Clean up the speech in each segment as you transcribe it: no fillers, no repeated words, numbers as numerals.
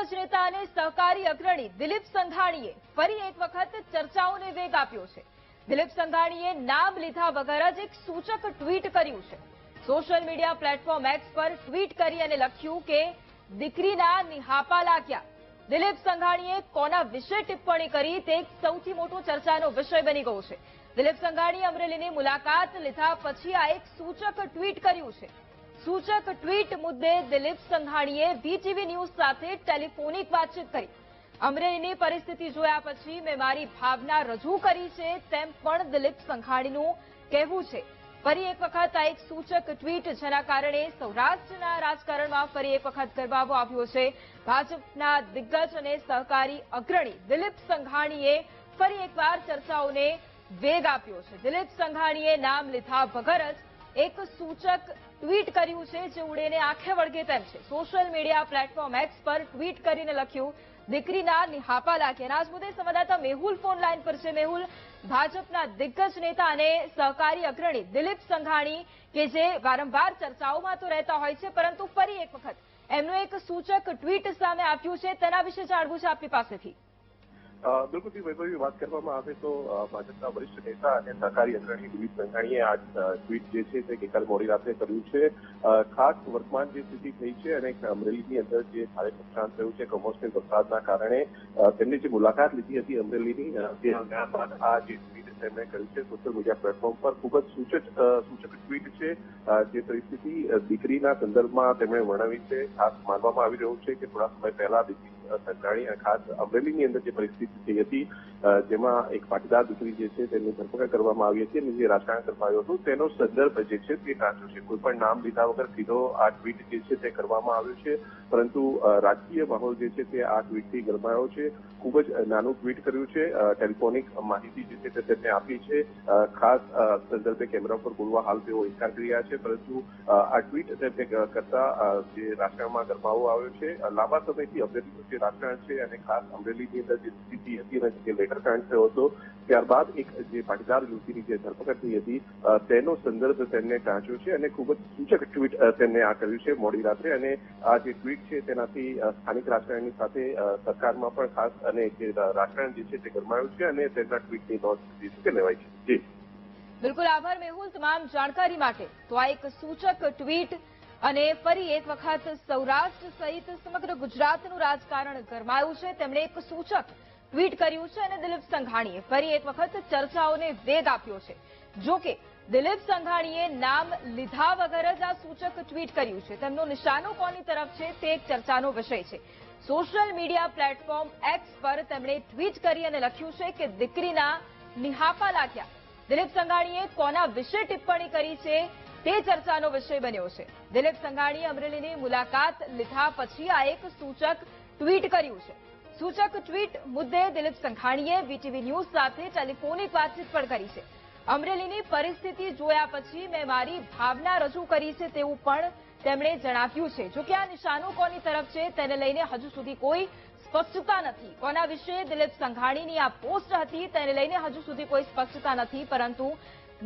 દિગ્ગજ નેતા અને સહકારી અગ્રણી દિલીપ સંઘાણીએ ફરી એક વખત ચર્ચાઓને વેગ આપ્યો છે। દિલીપ સંઘાણીએ નામ લીધા વગર જ એક સૂચક ટ્વીટ કર્યું છે। સોશિયલ મીડિયા પ્લેટફોર્મ એક્સ પર ટ્વીટ કરી અને લખ્યું કે દીકરીના નિહાપા લાગ્યા। દિલીપ સંઘાણીએ કોના વિશે ટિપ્પણી કરી તે સૌથી મોટો ચર્ચાનો વિષય બની ગયો છે। દિલીપ સંઘાણીએ અમરેલીની મુલાકાત લીધા પછી આ એક સૂચક ટ્વીટ કર્યું છે। સૂચક ટ્વીટ મુદ્દે દિલીપ સંઘાણીએ વીટીવી ન્યૂઝ સાથે ટેલિફોનિક વાતચીત કરી। અમરેલીની પરિસ્થિતિ જોયા પછી મેં મારી ભાવના રજૂ કરી છે તેમ પણ દિલીપ સંઘાણીનું કહેવું છે। ફરી એક વખત આ એક સૂચક ટ્વીટ જેના કારણે સૌરાષ્ટ્રના રાજકારણમાં ફરી એક વખત ગરમાવો આવ્યો છે। ભાજપના દિગ્ગજ અને સહકારી અગ્રણી દિલીપ સંઘાણીએ ફરી એકવાર ચર્ચાઓને વેગ આપ્યો છે। દિલીપ સંઘાણીએ નામ લીધા વગર જ એક સૂચક ટ્વીટ કર્યું છે જે ઉડેને આંખે વળગે તેમ છે। સોશિયલ મીડિયા પ્લેટફોર્મ એક્સ પર ટ્વીટ કરીને લખ્યું દીકરીના નિહાપા લાગ્યા। આજ મુદ્દે સંવાદદાતા મેહુલ ફોન લાઈન પર છે। મેહુલ, ભાજપના દિગ્ગજ નેતા અને સહકારી અગ્રણી દિલીપ સંઘાણી કે જે વારંવાર ચર્ચાઓમાં તો રહેતા હોય છે પરંતુ ફરી એક વખત એમનું એક સૂચક ટ્વીટ સામે આવ્યું છે તેના વિશે જાણવું છે આપની પાસેથી। બિલકુલ વૈભવી વાત કરવામાં આવે તો ભાજપના વરિષ્ઠ નેતા અને સહકારી અગ્રણી દિલીપ સંઘાણીએ આ ટ્વીટ જે છે તે ગઈકાલે મોડી રાત્રે કર્યું છે। ખાસ વર્તમાન જે સ્થિતિ થઈ છે અને અમરેલીની અંદર જે ભારે નુકસાન થયું છે કમોસમી વરસાદના કારણે તેમની જે મુલાકાત લીધી હતી અમરેલીની તે બાદ આ જે ટ્વીટ તેમણે કર્યું છે સોશિયલ મીડિયા પ્લેટફોર્મ પર ખૂબ જ સૂચક ટ્વીટ છે। જે પરિસ્થિતિ દીકરીના સંદર્ભમાં તેમણે વર્ણવી છે। ખાસ માનવામાં આવી રહ્યું છે કે થોડા સમય પહેલા દિલીપ સંઘાણી ખાસ અમરેલીની અંદર જે પરિસ્થિતિ થઈ હતી જેમાં એક પાટીદાર દીકરી જે છે તેની ધરપકડ કરવામાં આવી હતી અને જે રાજકારણ કરવાયું હતું તેનો સંદર્ભ જે છે તે ટાંચ્યો છે। કોઈ પણ નામ લીધા વગર સીધો આ ટ્વીટ જે છે તે કરવામાં આવ્યું છે પરંતુ રાજકીય માહોલ જે છે તે આ ટ્વીટથી ગરમાયો છે। ખૂબ જ નાનું ટ્વીટ કર્યું છે। ટેલિફોનિક માહિતી જે છે તે તેમને આપી છે। ખાસ સંદર્ભે કેમેરા પર બોલવા હાલ તેઓ ઇનકાર કરી રહ્યા છે પરંતુ આ ટ્વીટ તેમને કરતા જે રાજકારણમાં ગરમાવો આવ્યો છે। લાંબા સમયથી અમરેલીનું જે રાજકારણ છે અને ખાસ અમરેલીની અંદર જે સ્થિતિ હતી અને જે લેટરકાંડ થયો હતો ત્યારબાદ એક જે પાટીદાર યુવતીની જે ધરપકડ થઈ હતી તેનો સંદર્ભ તેમને ટાંચ્યો છે અને ખૂબ જ સૂચક ટ્વીટ તેમને આ કર્યું છે મોડી રાત્રે। અને આ જે ટ્વીટ છે તેનાથી સ્થાનિક રાજકારણની સાથે સરકારમાં પણ ખાસ અને જે રાજકારણ જે છે તે ગરમાયું છે અને તેમના ટ્વીટની નોંધ જે છે તે લેવાઈ છે। જી બિલકુલ આભાર મેહુલ તમામ જાણકારી માટે। તો આ એક સૂચક ટ્વીટ અને ફરી એક વખત સૌરાષ્ટ્ર સહિત સમગ્ર ગુજરાતનું રાજકારણ ગરમાયું છે। તેમણે એક સૂચક ટ્વીટ કર્યું છે અને દિલીપ સંઘાણીએ ફરી એક વખત ચર્ચાઓને વેગ આપ્યો છે। જો કે દિલીપ સંઘાણીએ નામ લીધા વગર જ આ સૂચક ટ્વીટ કર્યું છે। તેમનો નિશાનો કોની તરફ છે તે એક ચર્ચાનો વિષય છે। સોશિયલ મીડિયા પ્લેટફોર્મ એક્સ પર તેમણે ટ્વીટ કરી અને લખ્યું છે કે દીકરીના નિહાપા લાગ્યા। દિલીપ સંઘાણીએ કોના વિશે ટિપ્પણી કરી છે તે ચર્ચાનો વિષય બન્યો છે। દિલીપ સંઘાણીએ અમરેલીની મુલાકાત લીધા પછી આ એક સૂચક ટ્વીટ કર્યું છે। સૂચક ટ્વીટ મુદ્દે દિલીપ સંઘાણીએ વીટીવી ન્યૂઝ સાથે ટેલિફોનિક વાતચીત પણ કરી છે। અમરેલીની પરિસ્થિતિ જોયા પછી મેં મારી ભાવના રજૂ કરી છે તેવું પણ તેમણે જણાવ્યું છે। જો કે આ નિશાનો કોની તરફ છે તેને લઈને હજુ સુધી કોઈ સ્પષ્ટતા નથી। કોના વિશે દિલીપ સંઘાણીની આ પોસ્ટ હતી તેને લઈને હજુ સુધી કોઈ સ્પષ્ટતા નથી પરંતુ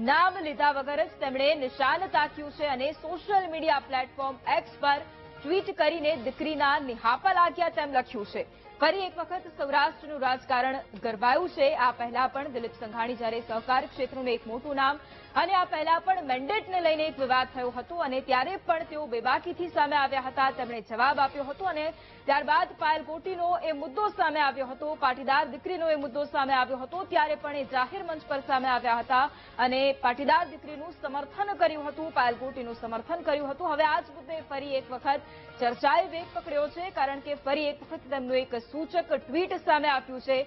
નામ લીધા વગર જ તેમણે નિશાન તાક્યું છે અને સોશિયલ મીડિયા પ્લેટફોર્મ એક્સ પર ટ્વીટ કરીને દીકરીના નિહાપા લાગ્યા તેમ લખ્યું છે। ફરી એક વખત સૌરાષ્ટ્રનું રાજકારણ ગરમાયું છે। આ પહેલા પણ દિલીપ સંઘાણી જ્યારે સહકાર ક્ષેત્રનું એક મોટું નામ અને આ પહેલા પણ મેન્ડેટને લઈને એક વિવાદ થયો હતો અને ત્યારે પણ તેઓ બેબાકીથી સામે આવ્યા હતા। તેમણે જવાબ આપ્યો હતો અને ત્યારબાદ પાયલ ગોટીનો એ મુદ્દો સામે આવ્યો હતો, પાટીદાર દીકરીનો એ મુદ્દો સામે આવ્યો હતો ત્યારે પણ એ જાહેર મંચ પર સામે આવ્યા હતા અને પાટીદાર દીકરીનું સમર્થન કર્યું હતું, પાયલ ગોટીનું સમર્થન કર્યું હતું। હવે આ જ મુદ્દે ફરી એક વખત ચર્ચાએ વેગ પકડ્યો છે કારણ કે ફરી એક વખત તેમનું એક સૂચક ટ્વીટ સામે આપ્યું છે।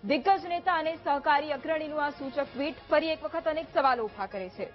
દિગ્ગજ નેતા અને સહકારી અગ્રણીનું આ સૂચક ટ્વીટ ફરી એક વખત અનેક સવાલો ઉભા કરે છે।